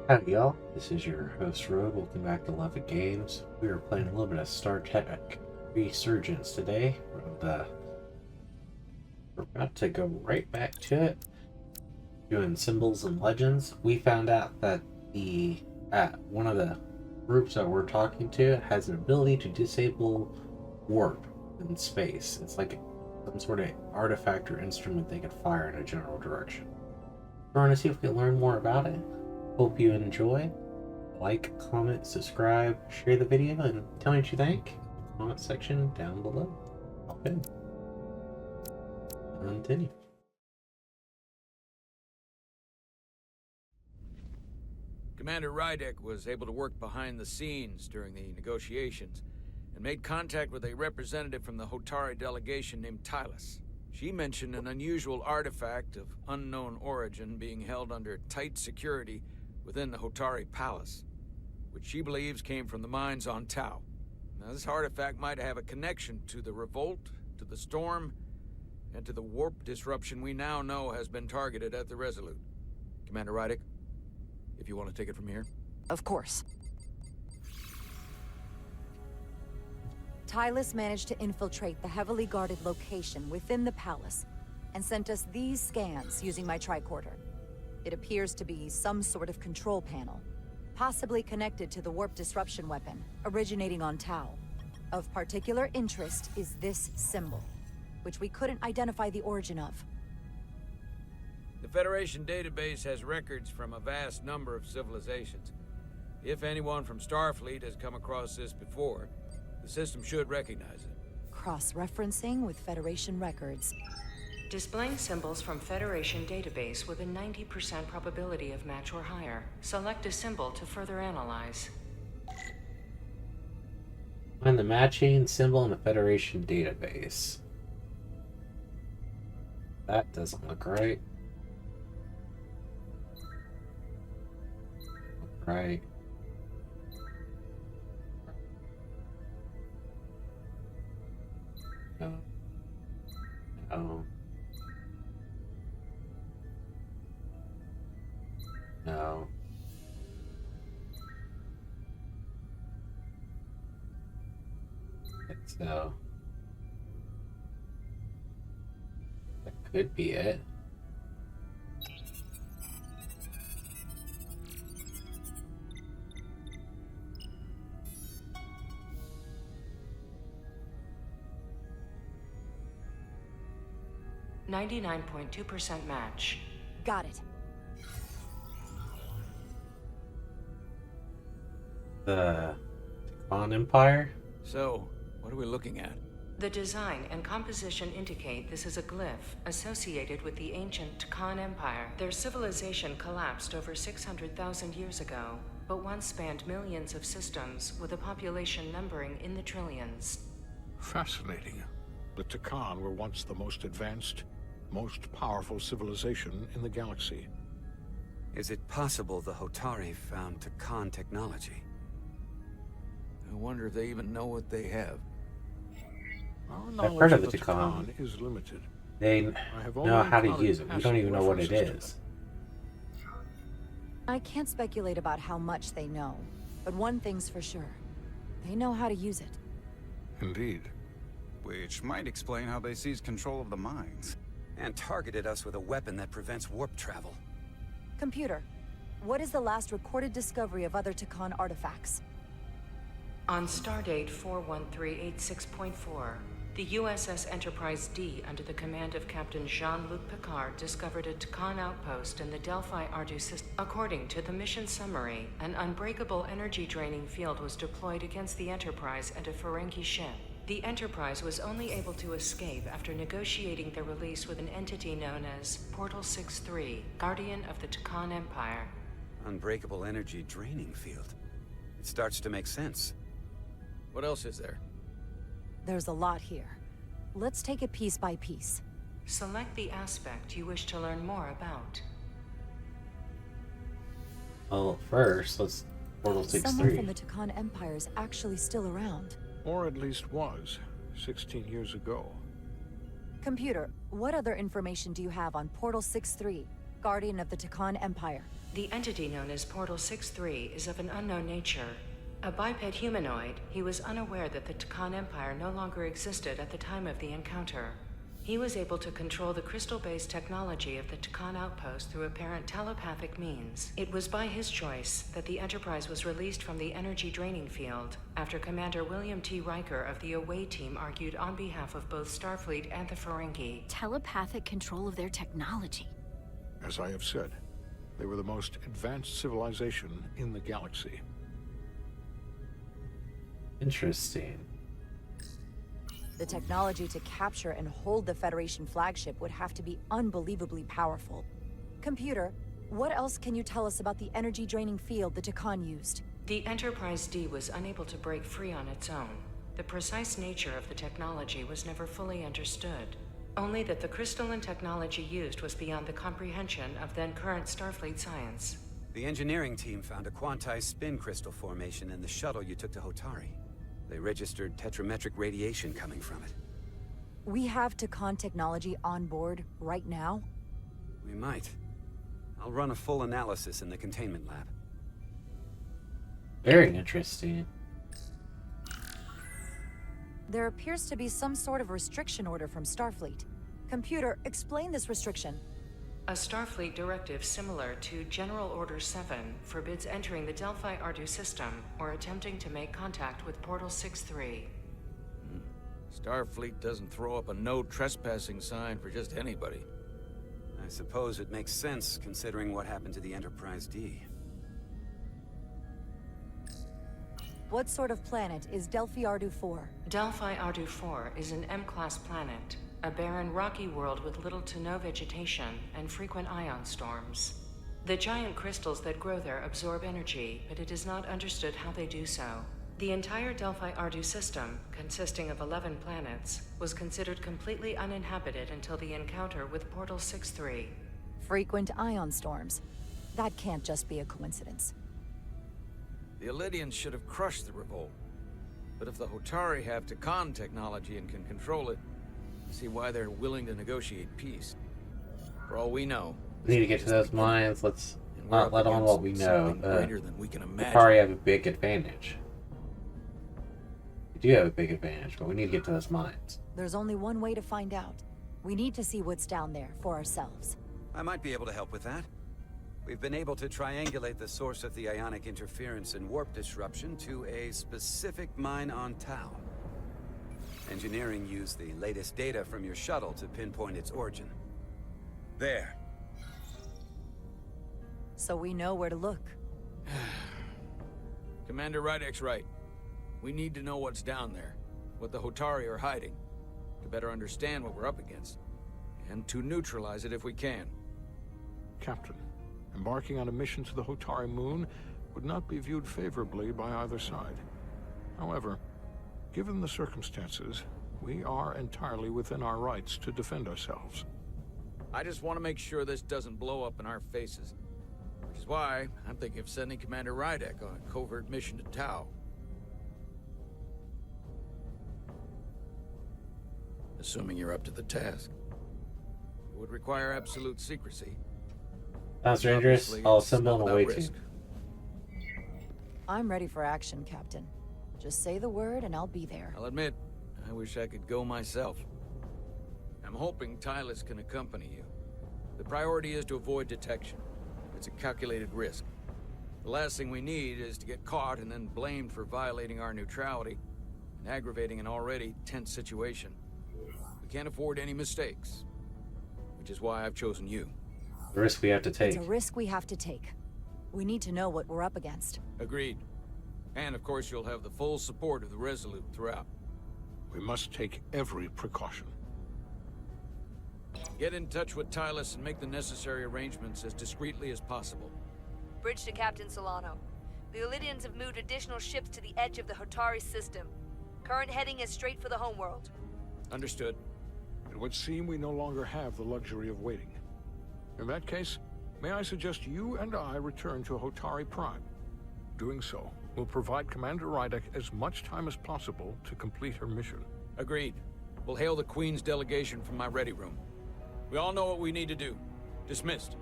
Howdy y'all, this is your host Rogue. Welcome back to LovettGamez. We are playing a little bit of Star Trek Resurgence today. We're about to go right back to it, doing symbols and legends. We found out that one of the groups that we're talking to has an ability to disable warp in space. It's like some sort of artifact or instrument they could fire in a general direction. We're going to see if we can learn more about it. Hope you enjoy. Like, comment, subscribe, share the video, and tell me what you think in the comment section down below. Okay. Continue. Commander Rydek was able to work behind the scenes during the negotiations and made contact with a representative from the Hotari delegation named Tylus. She mentioned an unusual artifact of unknown origin being held under tight security within the Hotari Palace, which she believes came from the mines on Tau. Now, this artifact might have a connection to the revolt, to the storm, and to the warp disruption we now know has been targeted at the Resolute. Commander Rydek, if you want to take it from here. Of course. Tylus managed to infiltrate the heavily guarded location within the palace and sent us these scans using my tricorder. It appears to be some sort of control panel, possibly connected to the warp disruption weapon originating on Tau. Of particular interest is this symbol, which we couldn't identify the origin of. The Federation database has records from a vast number of civilizations. If anyone from Starfleet has come across this before, the system should recognize it. Cross-referencing with Federation records. Displaying symbols from Federation database with a 90% probability of match or higher. Select a symbol to further analyze. Find the matching symbol in the Federation database. That doesn't look right. Right. No. No. No. I think so. That could be it. .2% match. Got it. The TKON Empire? So, what are we looking at? The design and composition indicate this is a glyph associated with the ancient TKON Empire. Their civilization collapsed over 600,000 years ago, but once spanned millions of systems with a population numbering in the trillions. Fascinating. The TKON were once the most advanced, most powerful civilization in the galaxy. Is it possible the Hotari found TKON technology? I wonder if they even know what they have. Our I've knowledge heard of of the the TKON. TKON is limited. They I have know only how to encountered use it. We don't passing even know what it references to is. I can't speculate about how much they know, but one thing's for sure. They know how to use it. Indeed. Which might explain how they seized control of the mines. And targeted us with a weapon that prevents warp travel. Computer, what is the last recorded discovery of other TKON artifacts? On stardate 41386.4, the USS Enterprise D, under the command of Captain Jean-Luc Picard, discovered a TKON outpost in the Delphi Ardu system. According to the mission summary, an unbreakable energy-draining field was deployed against the Enterprise and a Ferengi ship. The Enterprise was only able to escape after negotiating their release with an entity known as Portal 6-3, Guardian of the TKON Empire. Unbreakable energy draining field. It starts to make sense. What else is there? There's a lot here. Let's take it piece by piece. Select the aspect you wish to learn more about. Well, first, let's Portal 6-3. Someone from the TKON Empire is actually still around. Or at least was, 16 years ago. Computer, what other information do you have on Portal 6-3, Guardian of the TKON Empire? The entity known as Portal 6-3 is of an unknown nature. A biped humanoid, he was unaware that the TKON Empire no longer existed at the time of the encounter. He was able to control the crystal-based technology of the TKON outpost through apparent telepathic means. It was by his choice that the Enterprise was released from the energy draining field after Commander WilliamTRiker of the Away Team argued on behalf of both Starfleet and the Ferengi. Telepathic control of their technology. As I have said, they were the most advanced civilization in the galaxy. Interesting. The technology to capture and hold the Federation flagship would have to be unbelievably powerful. Computer, what else can you tell us about the energy-draining field the TKON used? The Enterprise D was unable to break free on its own. The precise nature of the technology was never fully understood. Only that the crystalline technology used was beyond the comprehension of then-current Starfleet science. The engineering team found a quantized spin crystal formation in the shuttle you took to Hotari. They registered tetrametric radiation coming from it. We have TKON technology on board right now? We might. I'll run a full analysis in the containment lab. Very interesting. There appears to be some sort of restriction order from Starfleet. Computer, explain this restriction. A Starfleet directive similar to General Order 7 forbids entering the Delphi-Ardu system or attempting to make contact with Portal 6-3. Starfleet doesn't throw up a no trespassing sign for just anybody. I suppose it makes sense considering what happened to the Enterprise D. What sort of planet is Delphi-Ardu 4? Delphi-Ardu 4 is an M-class planet. A barren, rocky world with little to no vegetation and frequent ion storms. The giant crystals that grow there absorb energy, but it is not understood how they do so. The entire Delphi-Ardu system, consisting of 11 planets, was considered completely uninhabited until the encounter with Portal 6-3. Frequent ion storms. That can't just be a coincidence. The Elydians should have crushed the revolt. But if the Hotari have TKON technology and can control it, see why they're willing to negotiate peace. For all we know, We need to get to those mines. Let's not let on what we know. Greater than we can imagine. Hotari have a big advantage. We do have a big advantage, but we need to get to those mines. There's only one way to find out. We need to see what's down there for ourselves. I might be able to help with that. We've been able to triangulate the source of the ionic interference and warp disruption to a specific mine on Tau. Engineering used the latest data from your shuttle to pinpoint its origin. There. So we know where to look. Commander Rydek's right. We need to know what's down there, what the Hotari are hiding, to better understand what we're up against, and to neutralize it if we can. Captain, embarking on a mission to the Hotari moon would not be viewed favorably by either side. However, given the circumstances, we are entirely within our rights to defend ourselves. I just want to make sure this doesn't blow up in our faces. Which is why I'm thinking of sending Commander Rydek on a covert mission to Tau. Assuming you're up to the task. It would require absolute secrecy. Sounds dangerous. Obviously, I'll it's assemble not and await without you. risk. I'm ready for action, Captain. Just say the word and I'll be there. I'll admit, I wish I could go myself. I'm hoping Tylus can accompany you. The priority is to avoid detection. It's a calculated risk. The last thing we need is to get caught and then blamed for violating our neutrality and aggravating an already tense situation. We can't afford any mistakes, which is why I've chosen you. The risk we have to take. It's a risk we have to take. We need to know what we're up against. Agreed. And of course you'll have the full support of the Resolute throughout. We must take every precaution. Get in touch with Tylus and make the necessary arrangements as discreetly as possible. Bridge to Captain Solano. The Elydians have moved additional ships to the edge of the Hotari system. Current heading is straight for the homeworld. Understood. It would seem we no longer have the luxury of waiting. In that case, may I suggest you and I return to Hotari Prime? Doing so will provide Commander Rydek as much time as possible to complete her mission. Agreed. We'll hail the Queen's delegation from my ready room. We all know what we need to do. Dismissed.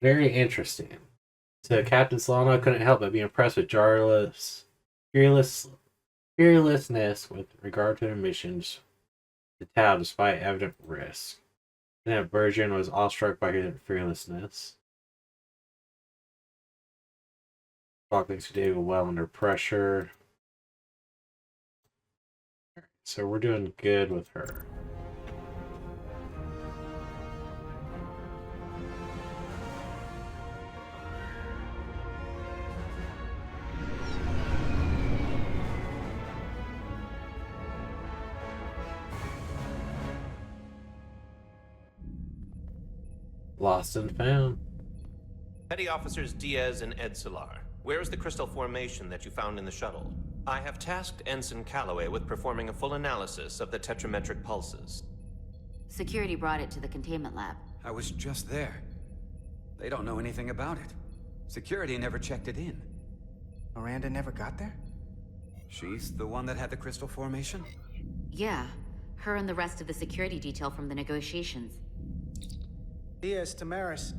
Very interesting. So Captain Solano couldn't help but be impressed with Jarla's fearlessness with regard to their missions to Tau despite evident risk. Lieutenant Bergen was awestruck by his fearlessness. Spock thinks he did well under pressure. So we're doing good with her. Lost and found. Petty Officers Diaz and Edsolar, where is the crystal formation that you found in the shuttle? I have tasked Ensign Calloway with performing a full analysis of the tetrametric pulses. Security brought it to the containment lab. I was just there. They don't know anything about it. Security never checked it in. Miranda never got there? She's the one that had the crystal formation? Yeah, her and the rest of the security detail from the negotiations. Diaz, Tamaris.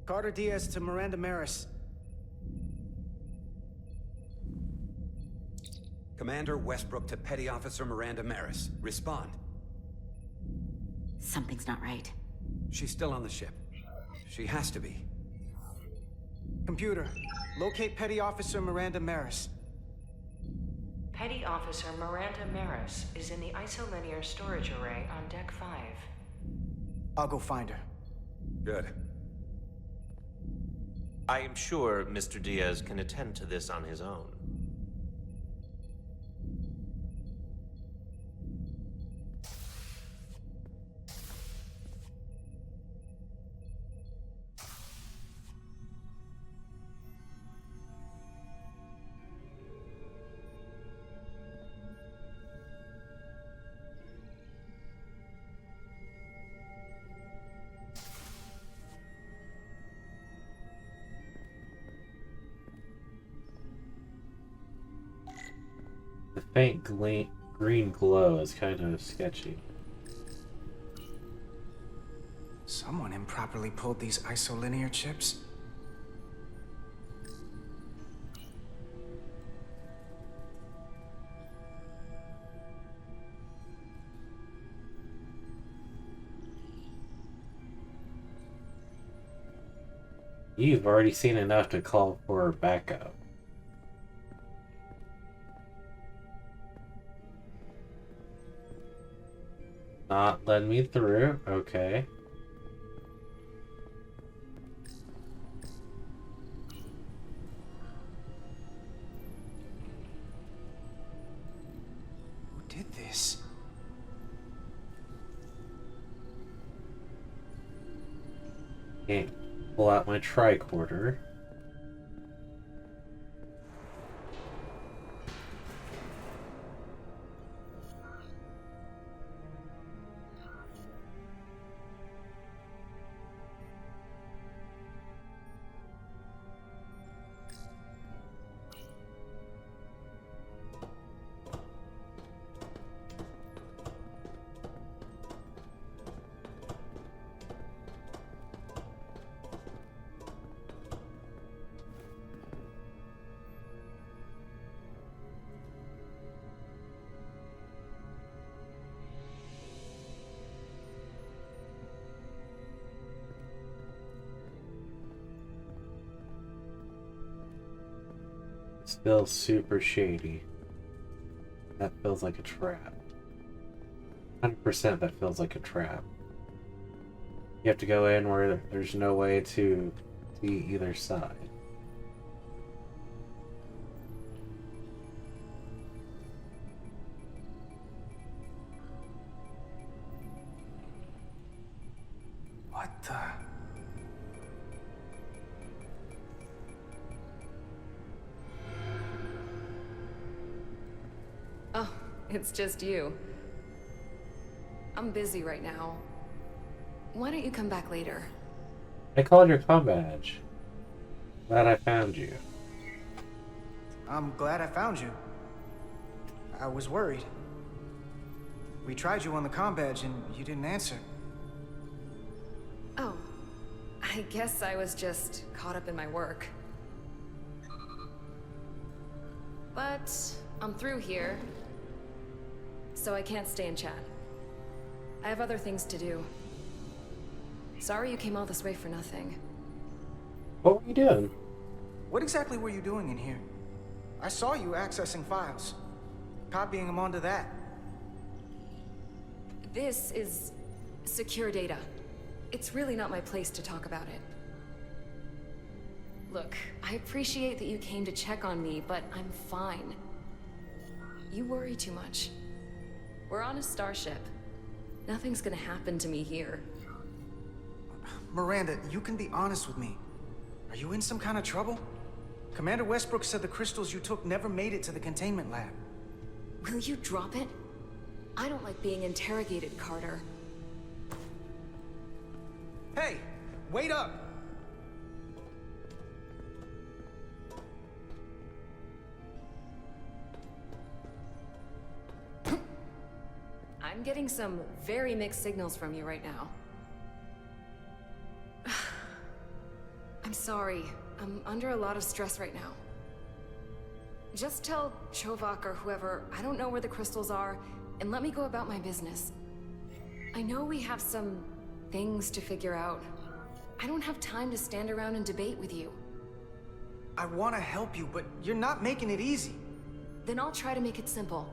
Carter Diaz to Miranda Maris. Commander Westbrook to Petty Officer Miranda Maris. Respond. Something's not right. She's still on the ship. She has to be. Computer, locate Petty Officer Miranda Maris. Petty Officer Miranda Maris is in the isolinear storage array on Deck 5. I'll go find her. Good. I am sure Mr. Diaz can attend to this on his own. The faint green glow is kind of sketchy. Someone improperly pulled these isolinear chips. You've already seen enough to call for backup. Not letting me through. Okay. Who did this? Can't pull out my tricorder. This feels super shady. That feels like a trap. 100% that feels like a trap. You have to go in where there's no way to see either side. What the? Oh, it's just you. I'm busy right now. Why don't you come back later? I called your comm badge. Glad I found you. I'm glad I found you. I was worried. We tried you on the comm badge and you didn't answer. Oh, I guess I was just caught up in my work. But I'm through here, so I can't stay and chat. I have other things to do. Sorry you came all this way for nothing. What were you doing? What exactly were you doing in here? I saw you accessing files, copying them onto that. This is secure data. It's really not my place to talk about it. Look, I appreciate that you came to check on me, but I'm fine. You worry too much. We're on a starship. Nothing's gonna happen to me here. Miranda, you can be honest with me. Are you in some kind of trouble? Commander Westbrook said the crystals you took never made it to the containment lab. Will you drop it? I don't like being interrogated, Carter. Hey, wait up! I'm getting some very mixed signals from you right now. I'm sorry. I'm under a lot of stress right now. Just tell Chovak or whoever I don't know where the crystals are, and let me go about my business. I know we have some things to figure out. I don't have time to stand around and debate with you. I want to help you, but you're not making it easy. Then I'll try to make it simple.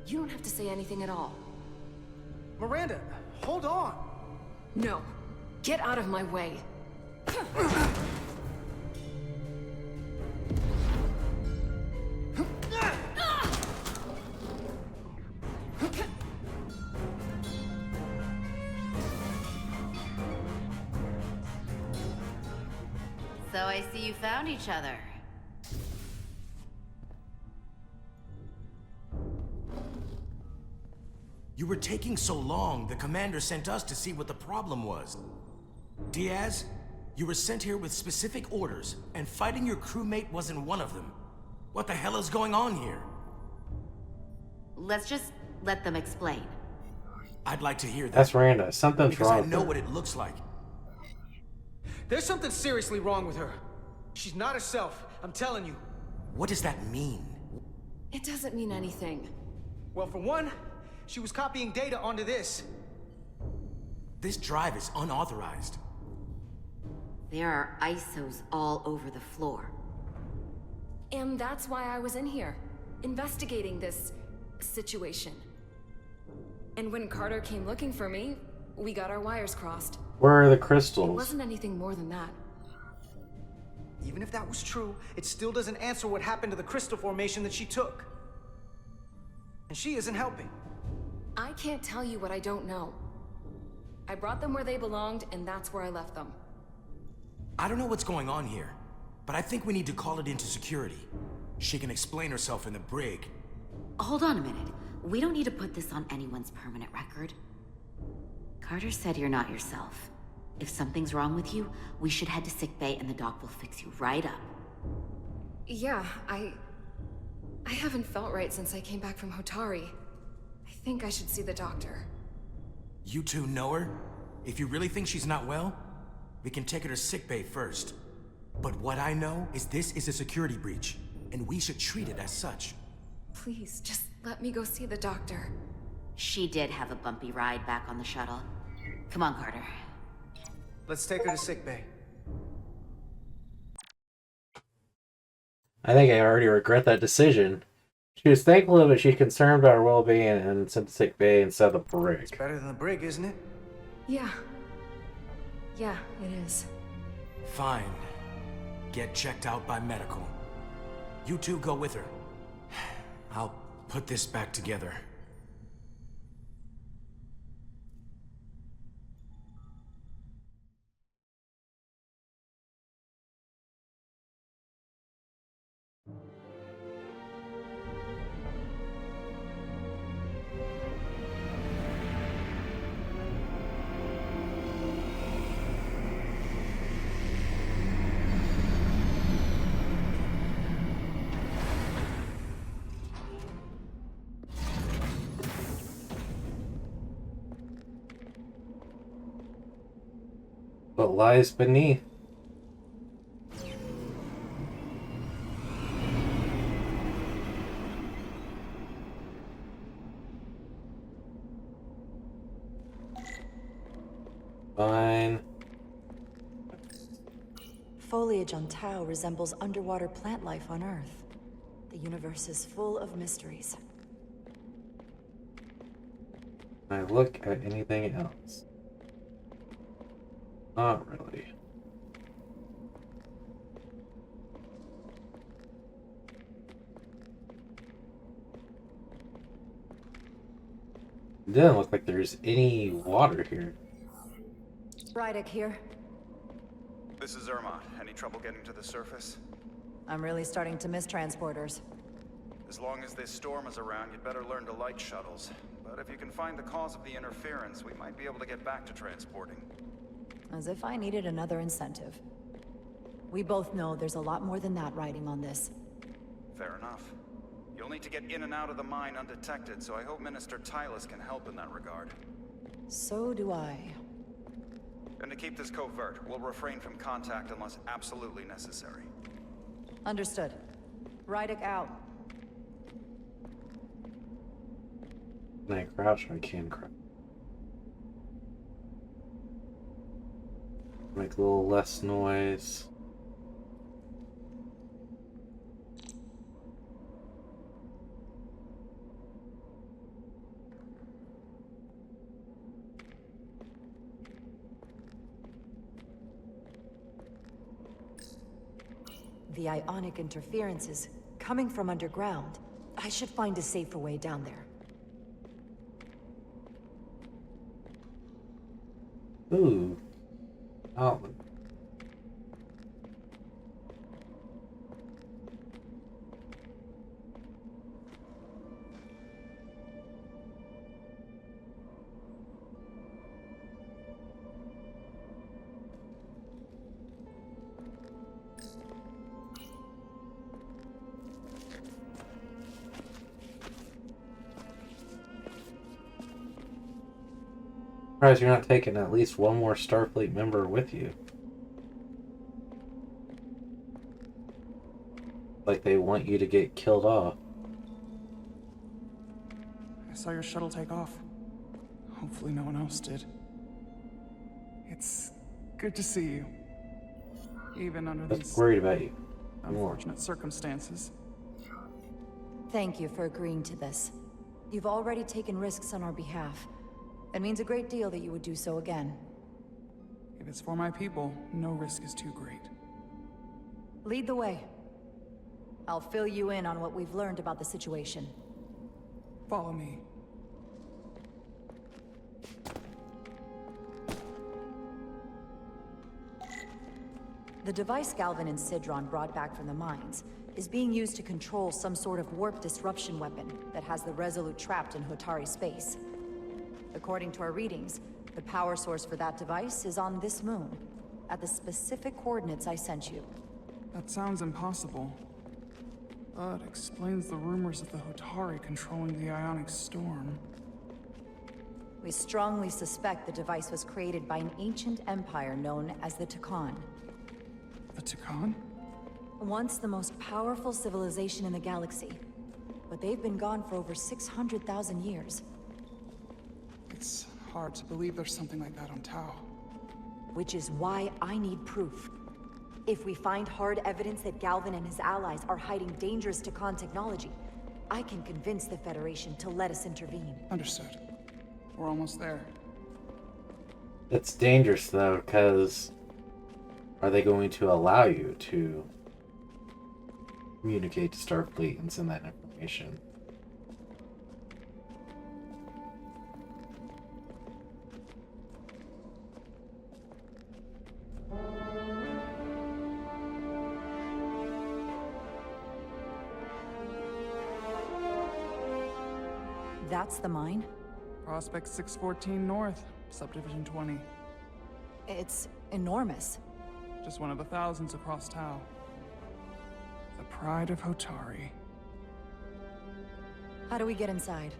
You don't have to say anything at all. Miranda, hold on. No. Get out of my way. So I see you found each other. You were taking so long, the commander sent us to see what the problem was. Diaz, you were sent here with specific orders, and fighting your crewmate wasn't one of them. What the hell is going on here? Let's just let them explain. I'd like to hear that. That's Miranda. Something's because wrong I with know her. what it looks like. There's something seriously wrong with her. She's not herself, I'm telling you. What does that mean? It doesn't mean anything. Well, for one, she was copying data onto this. This drive is unauthorized. There are ISOs all over the floor. And that's why I was in here, investigating this situation. And when Carter came looking for me, we got our wires crossed. Where are the It crystals? wasn't anything more than that. Even if that was true, it still doesn't answer what happened to the crystal formation that she took. And she isn't helping. I can't tell you what I don't know. I brought them where they belonged, and that's where I left them. I don't know what's going on here, but I think we need to call it into security. She can explain herself in the brig. Hold on a minute. We don't need to put this on anyone's permanent record. Carter said you're not yourself. If something's wrong with you, we should head to sickbay and the doc will fix you right up. Yeah, I haven't felt right since I came back from Hotari. I think I should see the doctor. You two know her? If you really think she's not well, we can take her to sickbay first. But what I know is this is a security breach, and we should treat it as such. Please, just let me go see the doctor. She did have a bumpy ride back on the shuttle. Come on, Carter. Let's take her to sickbay. I think I already regret that decision. She was thankful that she's concerned about her well-being and sent to sick bay instead of the brig. It's better than the brig, isn't it? Yeah. Yeah, it is. Fine. Get checked out by medical. You two go with her. I'll put this back together. what lies beneath. Fine. Foliage on Tau resembles underwater plant life on Earth. The universe is full of mysteries. Can I look at anything else? Not really. It doesn't look like there's any water here. Rydick here. This is Zermatt. Any trouble getting to the surface? I'm really starting to miss transporters. As long as this storm is around, you'd better learn to light shuttles. But if you can find the cause of the interference, we might be able to get back to transporting. As if I needed another incentive. We both know there's a lot more than that riding on this. Fair enough. You'll need to get in and out of the mine undetected, so I hope Minister Tylus can help in that regard. So do I. And to keep this covert, we'll refrain from contact unless absolutely necessary. Understood. Rydick out. Can I crouch? I can crouch. Make a little less noise. The ionic interference is coming from underground. I should find a safer way down there. Ooh. Outlet. Surprised you're not taking at least one more Starfleet member with you. Like they want you to get killed off. I saw your shuttle take off. Hopefully no one else did. It's good to see you. Even under I was these worried about you. unfortunate circumstances. Thank you for agreeing to this. You've already taken risks on our behalf. It means a great deal that you would do so again. If it's for my people, no risk is too great. Lead the way. I'll fill you in on what we've learned about the situation. Follow me. The device Galvin and Sidron brought back from the mines is being used to control some sort of warp disruption weapon that has the Resolute trapped in Hotari space. According to our readings, the power source for that device is on this moon, at the specific coordinates I sent you. That sounds impossible. But explains the rumors of the Hotari controlling the ionic storm. We strongly suspect the device was created by an ancient empire known as the TKON. The TKON? Once the most powerful civilization in the galaxy, but they've been gone for over 600,000 years. It's hard to believe there's something like that on Tau. Which is why I need proof. If we find hard evidence that Galvin and his allies are hiding dangerous TKON technology, I can convince the Federation to let us intervene. Understood. We're almost there. It's dangerous though, because are they going to allow you to communicate to Starfleet and send that information? That's the mine? Prospect 614 North, Subdivision 20. It's enormous. Just one of the thousands across Tau. The pride of Hotari. How do we get inside?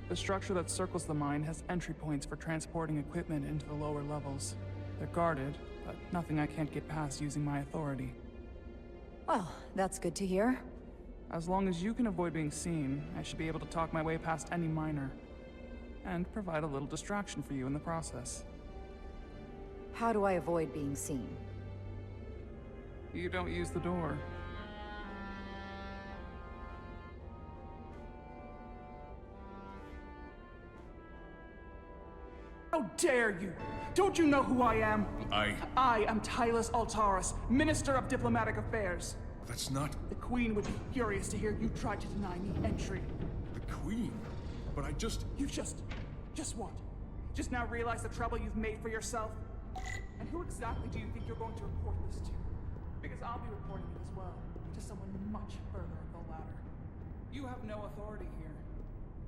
The structure that circles the mine has entry points for transporting equipment into the lower levels. They're guarded, but nothing I can't get past using my authority. Well, that's good to hear. As long as you can avoid being seen, I should be able to talk my way past any miner. And provide a little distraction for you in the process. How do I avoid being seen? You don't use the door. How dare you! Don't you know who I am? I am Tylus Altaris, Minister of Diplomatic Affairs. That's not... The Queen would be furious to hear you tried to deny me entry. The Queen? But I just... You just what? Just now realize the trouble you've made for yourself? And who exactly do you think you're going to report this to? Because I'll be reporting it as well, to someone much further up the ladder. You have no authority here.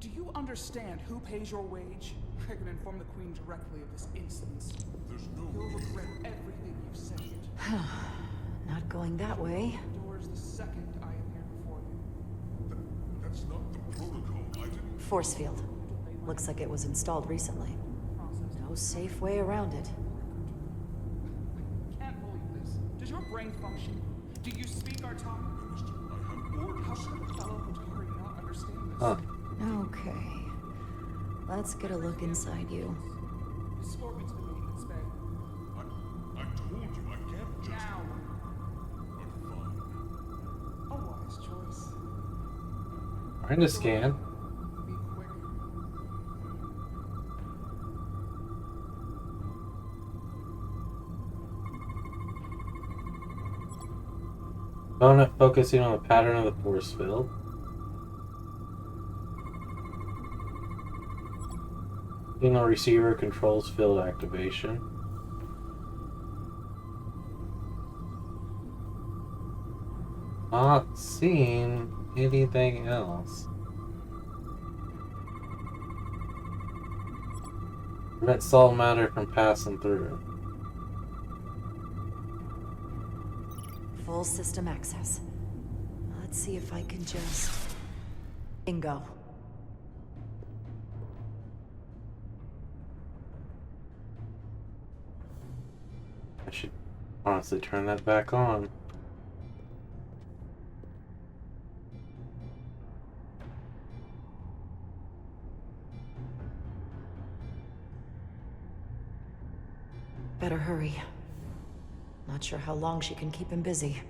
Do you understand who pays your wage? I can inform the Queen directly of this incident. There's no... You'll regret everything you've said here. Not going that way. Doors the second I appear before you. That's not the protocol. I didn't... Force field. Looks like it was installed recently. No safe way around it. I can't believe this. Does your brain function? Do you speak our tongue? I have orders. How could a fellow Hotari not understand this? Huh. Okay. Let's get a look inside you. Escort me to the maintenance bay. I told you I can't just... Now. But fine. A wise choice. Trying to scan. Be quick. Bonus focusing on the pattern of the force field. Signal receiver controls field activation. Not seeing anything else. Prevent solid matter from passing through. Full system access. Let's see if I can just... Bingo. I should honestly turn that back on. Better hurry. Not sure how long she can keep him busy.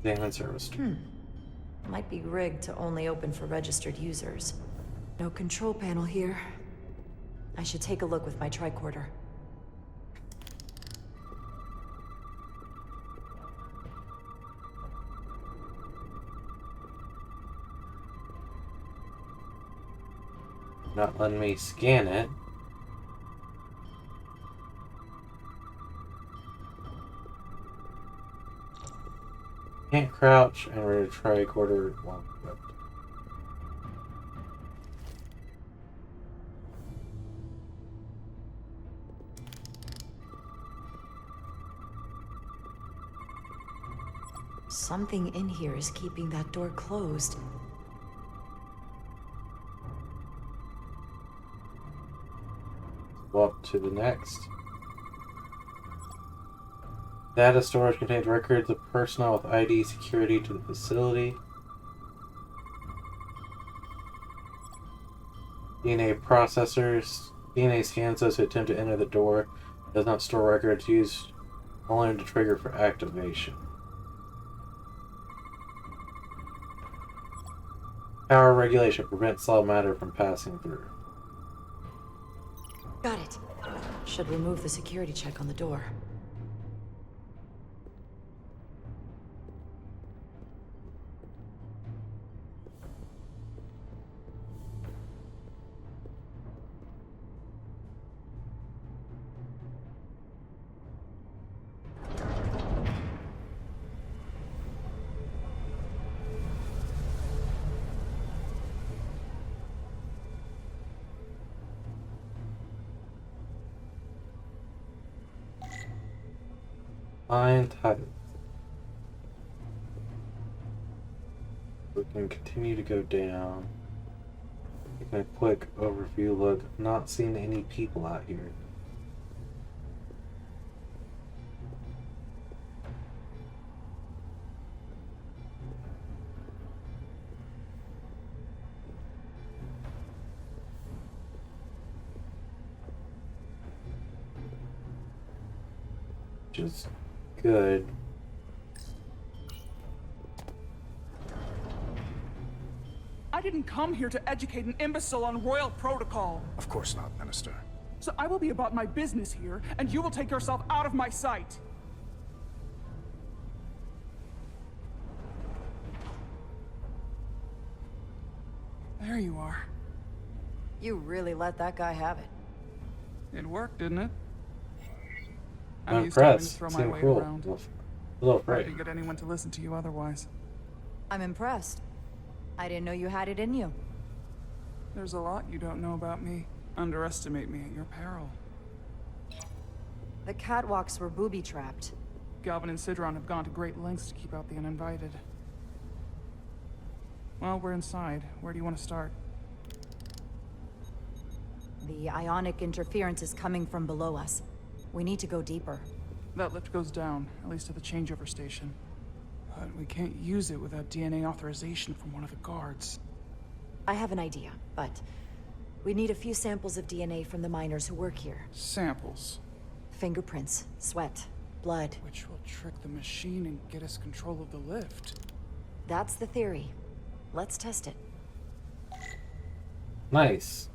Examine service. Might be rigged to only open for registered users. No control panel here. I should take a look with my tricorder. Not letting me scan it. Can't crouch and read a tricorder while equipped. Something in here is keeping that door closed. Go up to the next. Data storage contains records of personnel with ID security to the facility. DNA processors. DNA scans those who attempt to enter the door. Does not store records used only to trigger for activation. Power regulation prevents solid matter from passing through. Got it. Should remove the security check on the door. Untitled. We can continue to go down. Taking a quick overview look. Not seeing any people out here. Which is good. I didn't come here to educate an imbecile on royal protocol. Of course not, Minister. So I will be about my business here, and you will take yourself out of my sight. There you are. You really let that guy have it. It worked, didn't it? I'm used to having to impressed. throw my Seemed weight cool. around. A little Hard afraid. to get anyone to listen to you otherwise. I'm impressed. I didn't know you had it in you. There's a lot you don't know about me. Underestimate me at your peril. The catwalks were booby-trapped. Galvin and Sidron have gone to great lengths to keep out the uninvited. Well, we're inside. Where do you want to start? The ionic interference is coming from below us. We need to go deeper. That lift goes down, at least to the changeover station. But we can't use it without DNA authorization from one of the guards. I have an idea, but we need a few samples of DNA from the miners who work here. Samples? Fingerprints, sweat, blood. Which will trick the machine and get us control of the lift. That's the theory. Let's test it. Nice.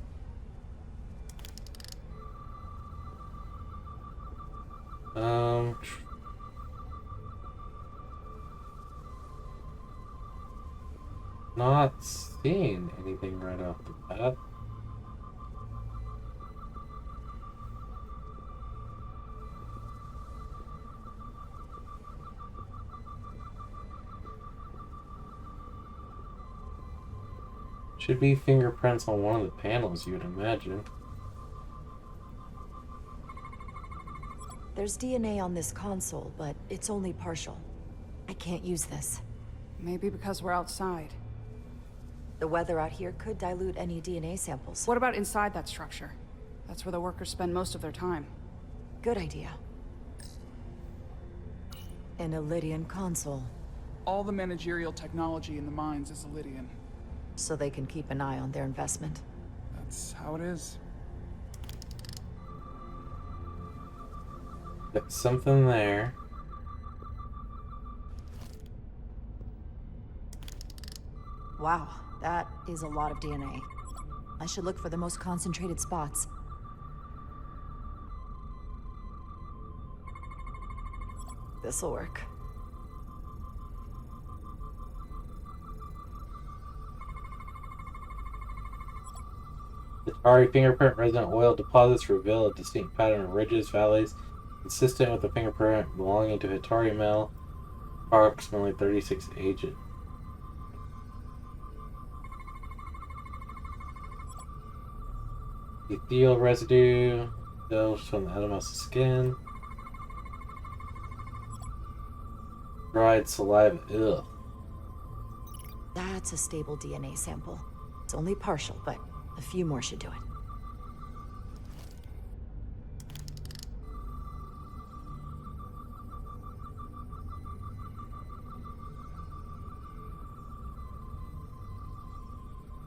Not seeing anything right off the bat. Should be fingerprints on one of the panels, you'd imagine. There's DNA on this console, but it's only partial. I can't use this. Maybe because we're outside. The weather out here could dilute any DNA samples. What about inside that structure? That's where the workers spend most of their time. Good idea. An Illydian console. All the managerial technology in the mines is Illydian. So they can keep an eye on their investment. That's how it is. Got something there. Wow, that is a lot of DNA. I should look for the most concentrated spots. This'll work. The Atari fingerprint resident oil deposits reveal a distinct pattern of ridges, valleys, consistent with the fingerprint belonging to Atari Mel, approximately 36 aged. Ethereal residue develops from the Atomos skin. Dried saliva. Ugh. That's a stable DNA sample. It's only partial, but a few more should do it.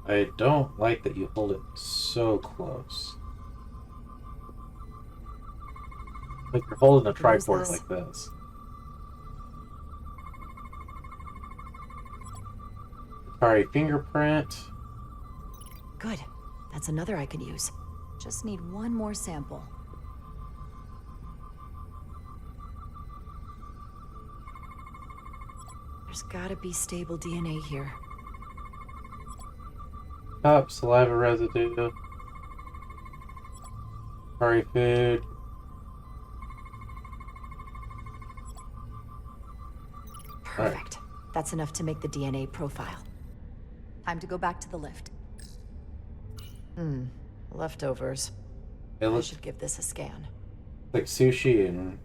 I don't like that you hold it so close. Like you're holding a tricorder like this. Atari fingerprint. Good. That's another I could use. Just need one more sample. There's gotta be stable DNA here. Cup, saliva residue. Atari food. Perfect. That's enough to make the DNA profile. Time to go back to the lift. Leftovers. I should give this a scan. Like sushi and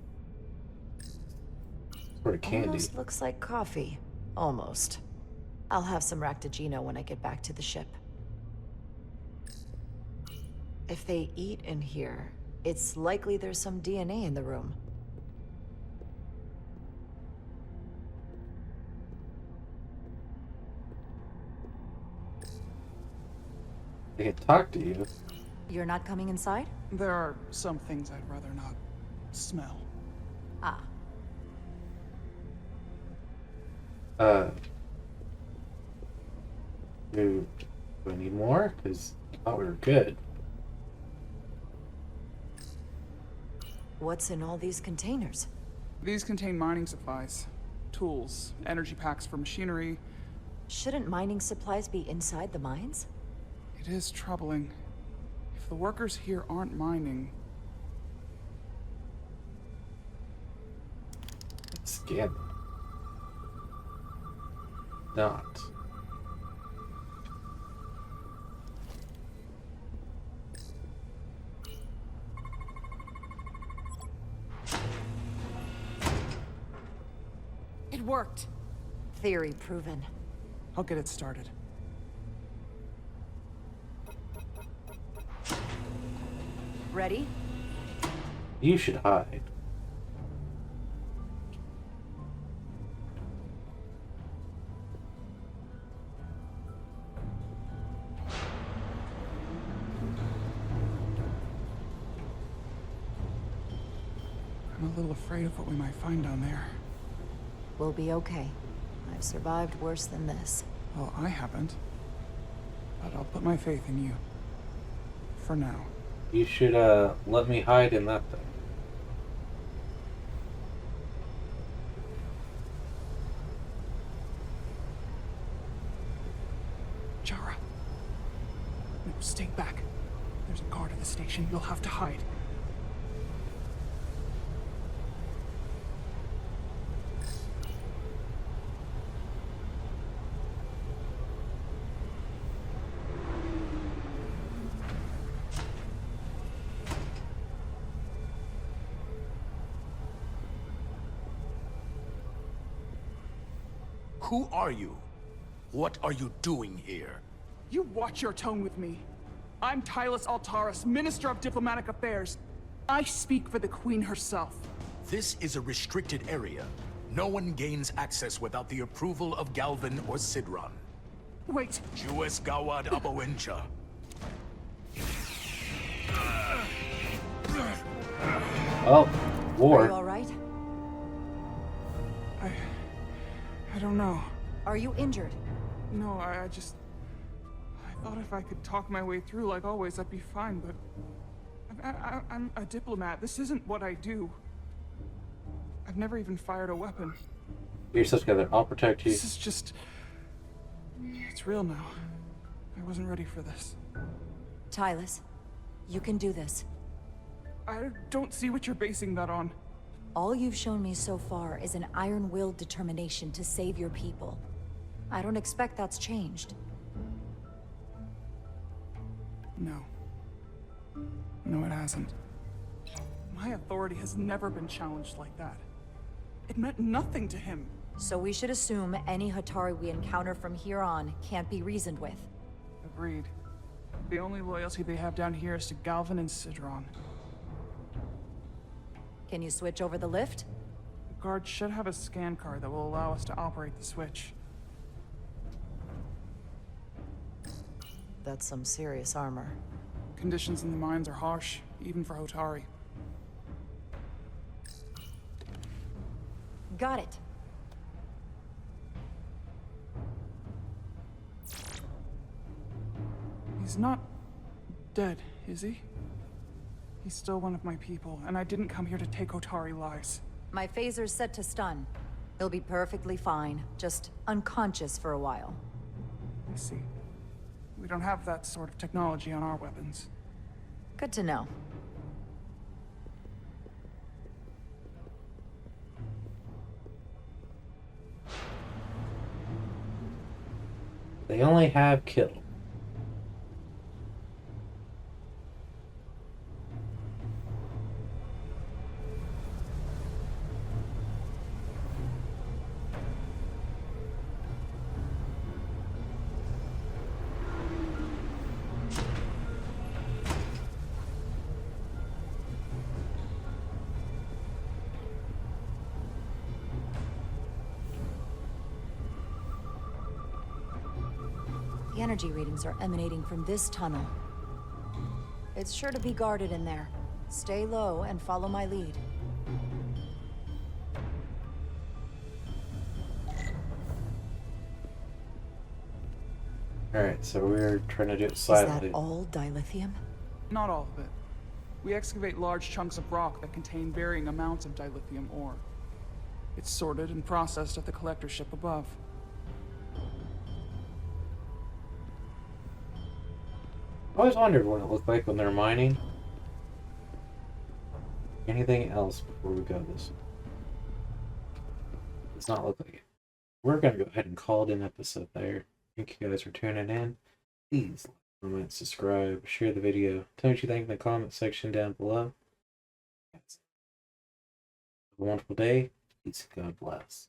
sort of candy. Almost looks like coffee. Almost. I'll have some Ractigino when I get back to the ship. If they eat in here, it's likely there's some DNA in the room. They can talk to you. You're not coming inside? There are some things I'd rather not smell. Ah. Do we need more? Because I thought we were good. What's in all these containers? These contain mining supplies, tools, energy packs for machinery. Shouldn't mining supplies be inside the mines? It is troubling. If the workers here aren't mining... Let's scan them. Not. It worked. Theory proven. I'll get it started. Ready? You should hide. I'm a little afraid of what we might find down there. We'll be okay. I've survived worse than this. Well, I haven't. But I'll put my faith in you. For now. You should, let me hide in that thing. Jara. No, stay back. There's a guard at the station. You'll have to hide. Who are you? What are you doing here? You watch your tone with me. I'm Tylus Altaris, Minister of Diplomatic Affairs. I speak for the Queen herself. This is a restricted area. No one gains access without the approval of Galvin or Sidron. Wait. Jues Gawad Abawincha. Oh, war. Are you all right? I don't know. Are you injured? No, I thought if I could talk my way through like always, I'd be fine, but... I'm a diplomat. This isn't what I do. I've never even fired a weapon. You're stuck together. I'll protect you. This is just... It's real now. I wasn't ready for this. Tylus, you can do this. I don't see what you're basing that on. All you've shown me so far is an iron-willed determination to save your people. I don't expect that's changed. No. No, it hasn't. My authority has never been challenged like that. It meant nothing to him. So we should assume any Hatari we encounter from here on can't be reasoned with. Agreed. The only loyalty they have down here is to Galvin and Sidron. Can you switch over the lift? The guard should have a scan card that will allow us to operate the switch. That's some serious armor. Conditions in the mines are harsh, even for Hotari. Got it. He's not dead, is he? He's still one of my people, and I didn't come here to take Hotari lives. My phaser's set to stun. He'll be perfectly fine, just unconscious for a while. I see. We don't have that sort of technology on our weapons. Good to know. They only have kill. energy readings are emanating from this tunnel. It's sure to be guarded in there. Stay low and follow my lead. Alright, so we're trying to do it Is silently. that all dilithium? Not all of it. We excavate large chunks of rock that contain varying amounts of dilithium ore. It's sorted and processed at the collector ship above. I always wondered what it looked like when they're mining. Anything else before we go this way? Does not look like it. We're gonna go ahead and call it an episode there. Thank you guys for tuning in. Please like, comment, subscribe, share the video. Tell me what you think in the comment section down below. Have a wonderful day. Peace and God bless.